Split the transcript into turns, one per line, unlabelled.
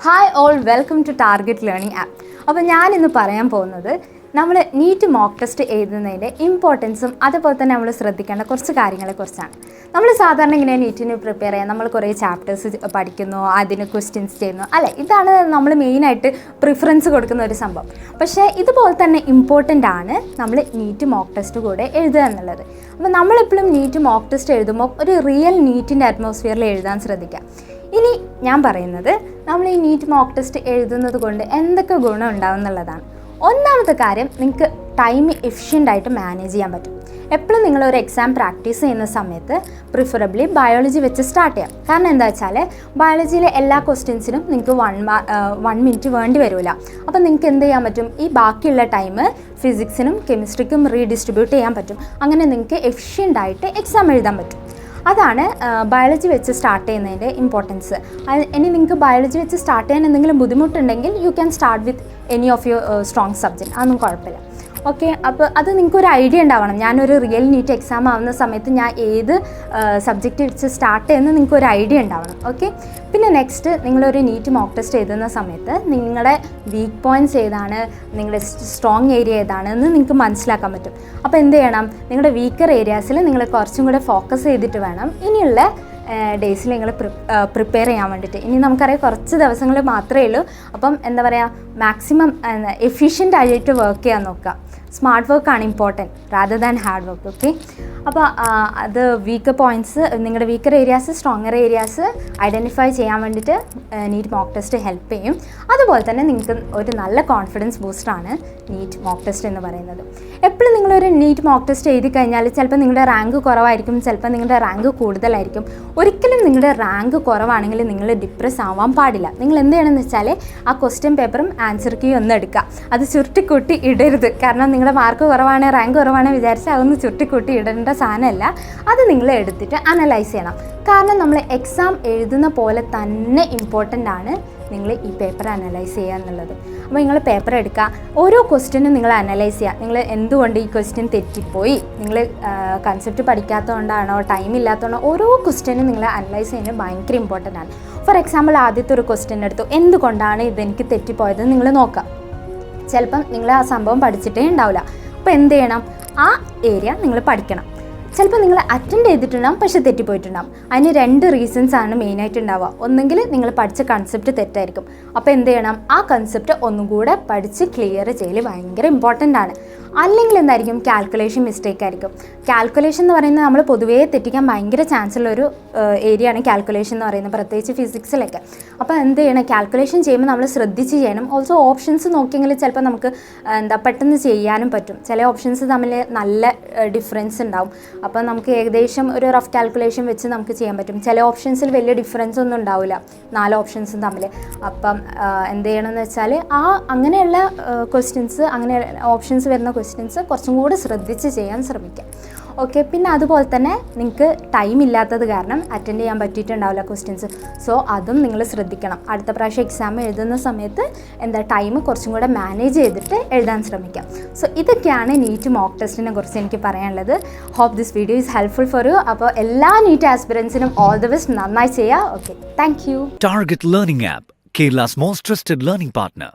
Hi all, welcome to target learning app. അപ്പോൾ ഞാനിന്ന് പറയാൻ പോകുന്നത് നമ്മൾ നീറ്റ് മോക്ക് ടെസ്റ്റ് എഴുതുന്നതിൻ്റെ ഇമ്പോർട്ടൻസും അതുപോലെ തന്നെ നമ്മൾ ശ്രദ്ധിക്കേണ്ട കുറച്ച് കാര്യങ്ങളെക്കുറിച്ചാണ്. നമ്മൾ സാധാരണ ഇങ്ങനെ നീറ്റിന് പ്രിപ്പയർ ചെയ്യാൻ നമ്മൾ കുറേ ചാപ്റ്റേഴ്സ് പഠിക്കുന്നു, അതിന് ക്വസ്റ്റ്യൻസ് ചെയ്യുന്നു, അല്ലേ? ഇതാണ് നമ്മൾ മെയിനായിട്ട് പ്രിഫറൻസ് കൊടുക്കുന്ന ഒരു സംഭവം. പക്ഷേ ഇതുപോലെ തന്നെ ഇമ്പോർട്ടൻ്റ് ആണ് നമ്മൾ നീറ്റ് മോക്ക് ടെസ്റ്റ് കൂടെ എഴുതുക എന്നുള്ളത്. അപ്പോൾ നമ്മളെപ്പോഴും നീറ്റ് മോക്ക് ടെസ്റ്റ് എഴുതുമ്പോൾ ഒരു റിയൽ നീറ്റിൻ്റെ അറ്റ്മോസ്ഫിയറിൽ എഴുതാൻ ശ്രദ്ധിക്കുക. ഇനി ഞാൻ പറയുന്നത് നമ്മൾ ഈ നീറ്റ് മോക്ക് ടെസ്റ്റ് എഴുതുന്നത് കൊണ്ട് എന്തൊക്കെ ഗുണം ഉണ്ടാവും എന്നുള്ളതാണ്. ഒന്നാമത്തെ കാര്യം, നിങ്ങൾക്ക് ടൈം എഫിഷ്യൻ്റായിട്ട് മാനേജ് ചെയ്യാൻ പറ്റും. എപ്പോഴും നിങ്ങളൊരു എക്സാം പ്രാക്ടീസ് ചെയ്യുന്ന സമയത്ത് പ്രിഫറബിളി ബയോളജി വെച്ച് സ്റ്റാർട്ട് ചെയ്യാം. കാരണം എന്താ വെച്ചാൽ ബയോളജിയിലെ എല്ലാ ക്വസ്റ്റ്യൻസിനും നിങ്ങൾക്ക് 1 മിനിറ്റ് വേണ്ടി വരില്ല. അപ്പോൾ നിങ്ങൾക്ക് എന്ത് ചെയ്യാൻ പറ്റും, ഈ ബാക്കിയുള്ള ടൈം ഫിസിക്സിനും കെമിസ്ട്രിക്കും റീഡിസ്ട്രിബ്യൂട്ട് ചെയ്യാൻ പറ്റും. അങ്ങനെ നിങ്ങൾക്ക് എഫിഷ്യൻ്റായിട്ട് എക്സാം എഴുതാൻ പറ്റും. അതാണ് ബയോളജി വെച്ച് സ്റ്റാർട്ട് ചെയ്യുന്നതിൻ്റെ ഇമ്പോർട്ടൻസ്. ഇനി നിങ്ങൾക്ക് ബയോളജി വെച്ച് സ്റ്റാർട്ട് ചെയ്യാൻ എന്തെങ്കിലും ബുദ്ധിമുട്ടുണ്ടെങ്കിൽ you can start with any of your strong subject. അതൊന്നും കുഴപ്പമില്ല. ഓക്കെ, അപ്പോൾ അത് നിങ്ങൾക്കൊരു ഐഡിയ ഉണ്ടാവണം. ഞാനൊരു റിയൽ നീറ്റ് എക്സാം ആവുന്ന സമയത്ത് ഞാൻ ഏത് സബ്ജക്റ്റ് വെച്ച് സ്റ്റാർട്ട് ചെയ്യുന്നത് നിങ്ങൾക്കൊരു ഐഡിയ ഉണ്ടാവണം. ഓക്കെ, പിന്നെ നെക്സ്റ്റ്, നിങ്ങളൊരു നീറ്റ് മോക്ക് ടെസ്റ്റ് എഴുതുന്ന സമയത്ത് നിങ്ങളുടെ വീക്ക് പോയിൻറ്റ്സ് ഏതാണ്, നിങ്ങളുടെ സ്ട്രോങ് ഏരിയ ഏതാണ് എന്ന് നിങ്ങൾക്ക് മനസ്സിലാക്കാൻ പറ്റും. അപ്പോൾ എന്ത് ചെയ്യണം, നിങ്ങളുടെ വീക്കർ ഏരിയാസിൽ നിങ്ങൾ കുറച്ചും കൂടെ ഫോക്കസ് ചെയ്തിട്ട് വേണം ഇനിയുള്ള ഡേയ്സിൽ നിങ്ങൾ പ്രിപ്പയർ ചെയ്യാൻ വേണ്ടിയിട്ട്. ഇനി നമുക്കറിയാം കുറച്ച് ദിവസങ്ങൾ മാത്രമേ ഉള്ളൂ. അപ്പം എന്താ പറയുക, മാക്സിമം എഫിഷ്യൻ്റ് ആയിട്ട് വർക്ക് ചെയ്യാൻ നോക്കുക. സ്മാർട്ട് വർക്കാണ് important rather than hard work. Okay, അപ്പോൾ അത് വീക്കർ പോയിൻറ്റ്സ്, നിങ്ങളുടെ weaker areas stronger areas identify ചെയ്യാൻ വേണ്ടിയിട്ട് നീറ്റ് മോക്ക് ടെസ്റ്റ് ഹെൽപ്പ് ചെയ്യും. അതുപോലെ തന്നെ നിങ്ങൾക്ക് ഒരു നല്ല കോൺഫിഡൻസ് ബൂസ്റ്ററാണ് നീറ്റ് മോക്ക് ടെസ്റ്റ് എന്ന് പറയുന്നത്. എപ്പോഴും നിങ്ങളൊരു നീറ്റ് മോക്ക് ടെസ്റ്റ് എഴുതി കഴിഞ്ഞാൽ ചിലപ്പോൾ നിങ്ങളുടെ റാങ്ക് കുറവായിരിക്കും, ചിലപ്പോൾ നിങ്ങളുടെ റാങ്ക് കൂടുതലായിരിക്കും. ഒരിക്കലും നിങ്ങളുടെ റാങ്ക് കുറവാണെങ്കിൽ നിങ്ങൾ ഡിപ്രസ് ആവാൻ പാടില്ല. നിങ്ങൾ എന്ത് ചെയ്യണമെന്ന് വെച്ചാൽ ആ ക്വസ്റ്റ്യൻ പേപ്പറും ആൻസർ കീയും ഒന്ന് എടുക്കുക. അത് ചുരുട്ടിക്കൂട്ടി ഇടരുത്. കാരണം നിങ്ങളുടെ മാർക്ക് കുറവാണ്, റാങ്ക് കുറവാണ് വിചാരിച്ചാൽ അതൊന്ന് ചുരുട്ടിക്കൂട്ടി ഇടേണ്ട സാധനമല്ല. അത് നിങ്ങൾ എടുത്തിട്ട് അനലൈസ് ചെയ്യണം. കാരണം നമ്മൾ എക്സാം എഴുതുന്ന പോലെ തന്നെ ഇമ്പോർട്ടൻ്റ് ആണ് നിങ്ങൾ ഈ പേപ്പർ അനലൈസ് ചെയ്യുക എന്നുള്ളത്. അപ്പോൾ നിങ്ങൾ പേപ്പർ എടുക്കുക, ഓരോ ക്വസ്റ്റ്യനും നിങ്ങൾ അനലൈസ് ചെയ്യുക. നിങ്ങൾ എന്തുകൊണ്ട് ഈ ക്വസ്റ്റ്യൻ തെറ്റിപ്പോയി, നിങ്ങൾ കൺസെപ്റ്റ് പഠിക്കാത്തതുകൊണ്ടാണോ, ടൈം ഇല്ലാത്തതുകൊണ്ടോ, ഓരോ ക്വസ്റ്റ്യനും നിങ്ങൾ അനലൈസ് ചെയ്യുന്നത് ഭയങ്കര ഇമ്പോർട്ടൻ്റ് ആണ്. ഫോർ എക്സാമ്പിൾ, ആദ്യത്തെ ഒരു ക്വസ്റ്റ്യൻ എടുത്തു, എന്തുകൊണ്ടാണ് ഇതെനിക്ക് തെറ്റിപ്പോയത് നിങ്ങൾ നോക്കാം. ചിലപ്പം നിങ്ങൾ ആ സംഭവം പഠിച്ചിട്ടേ ഉണ്ടാവില്ല. അപ്പോൾ എന്ത് ചെയ്യണം, ആ ഏരിയ നിങ്ങൾ പഠിക്കണം. ചിലപ്പോൾ നിങ്ങൾ അറ്റൻഡ് ചെയ്തിട്ടുണ്ടാകും പക്ഷേ തെറ്റിപ്പോയിട്ടുണ്ടാകും. അതിന് 2 റീസൺസാണ് മെയിനായിട്ട് ഉണ്ടാവുക. ഒന്നെങ്കിൽ നിങ്ങൾ പഠിച്ച കൺസെപ്റ്റ് തെറ്റായിരിക്കും. അപ്പോൾ എന്ത് ചെയ്യണം, ആ കൺസെപ്റ്റ് ഒന്നും കൂടെ പഠിച്ച് ക്ലിയർ ചെയ്യൽ ഭയങ്കര ഇമ്പോർട്ടൻ്റ് ആണ്. അല്ലെങ്കിൽ എന്തായിരിക്കും, കാൽക്കുലേഷൻ മിസ്റ്റേക്ക് ആയിരിക്കും. കാൽക്കുലേഷൻ എന്ന് പറയുന്നത് നമ്മൾ പൊതുവേ തെറ്റിക്കാൻ ഭയങ്കര ചാൻസ് ഉള്ളൊരു ഏരിയയാണ് കാൽക്കുലേഷൻ എന്ന് പറയുന്നത്, പ്രത്യേകിച്ച് ഫിസിക്സിലൊക്കെ. അപ്പോൾ എന്ത് ചെയ്യണം, കാൽക്കുലേഷൻ ചെയ്യുമ്പോൾ നമ്മൾ ശ്രദ്ധിച്ച് ചെയ്യണം. ഓൾസോ ഓപ്ഷൻസ് നോക്കിയെങ്കിൽ ചിലപ്പോൾ നമുക്ക് പെട്ടെന്ന് ചെയ്യാനും പറ്റും. ചില ഓപ്ഷൻസ് തമ്മിൽ നല്ല ഡിഫറൻസ് ഉണ്ടാവും. അപ്പോൾ നമുക്ക് ഏകദേശം ഒരു റഫ് കാൽക്കുലേഷൻ വെച്ച് നമുക്ക് ചെയ്യാൻ പറ്റും. ചില ഓപ്ഷൻസിൽ വലിയ ഡിഫറൻസ് ഒന്നും ഉണ്ടാവില്ല 4 ഓപ്ഷൻസും തമ്മിൽ. അപ്പം എന്ത് ചെയ്യണമെന്ന് വെച്ചാൽ അങ്ങനെയുള്ള ക്വസ്റ്റ്യൻസ്, അങ്ങനെ ഓപ്ഷൻസ് വരുന്ന ക്വസ്റ്റ്യൻസ് കുറച്ചും കൂടി ശ്രദ്ധിച്ച് ചെയ്യാൻ ശ്രമിക്കാം. ഓക്കെ, പിന്നെ അതുപോലെ തന്നെ നിങ്ങൾക്ക് ടൈം ഇല്ലാത്തത് കാരണം അറ്റൻഡ് ചെയ്യാൻ പറ്റിയിട്ടുണ്ടാവില്ല ക്വസ്റ്റ്യൻസ്. സോ അതും നിങ്ങൾ ശ്രദ്ധിക്കണം. അടുത്ത പ്രാവശ്യം എക്സാം എഴുതുന്ന സമയത്ത് ടൈം കുറച്ചും കൂടെ മാനേജ് ചെയ്തിട്ട് എഴുതാൻ ശ്രമിക്കാം. സോ ഇതൊക്കെയാണ് നീറ്റ് മോക്ക് ടെസ്റ്റിനെ കുറിച്ച് എനിക്ക് പറയാനുള്ളത്. Hope this video is helpful for you. അപ്പോൾ എല്ലാ നീറ്റ് ആസ്പിറൻസിനും ഓൾ ദി ബെസ്റ്റ്, നന്നായി ചെയ്യുക. Okay, thank you.
Target Learning App, Kerala's most trusted learning partner.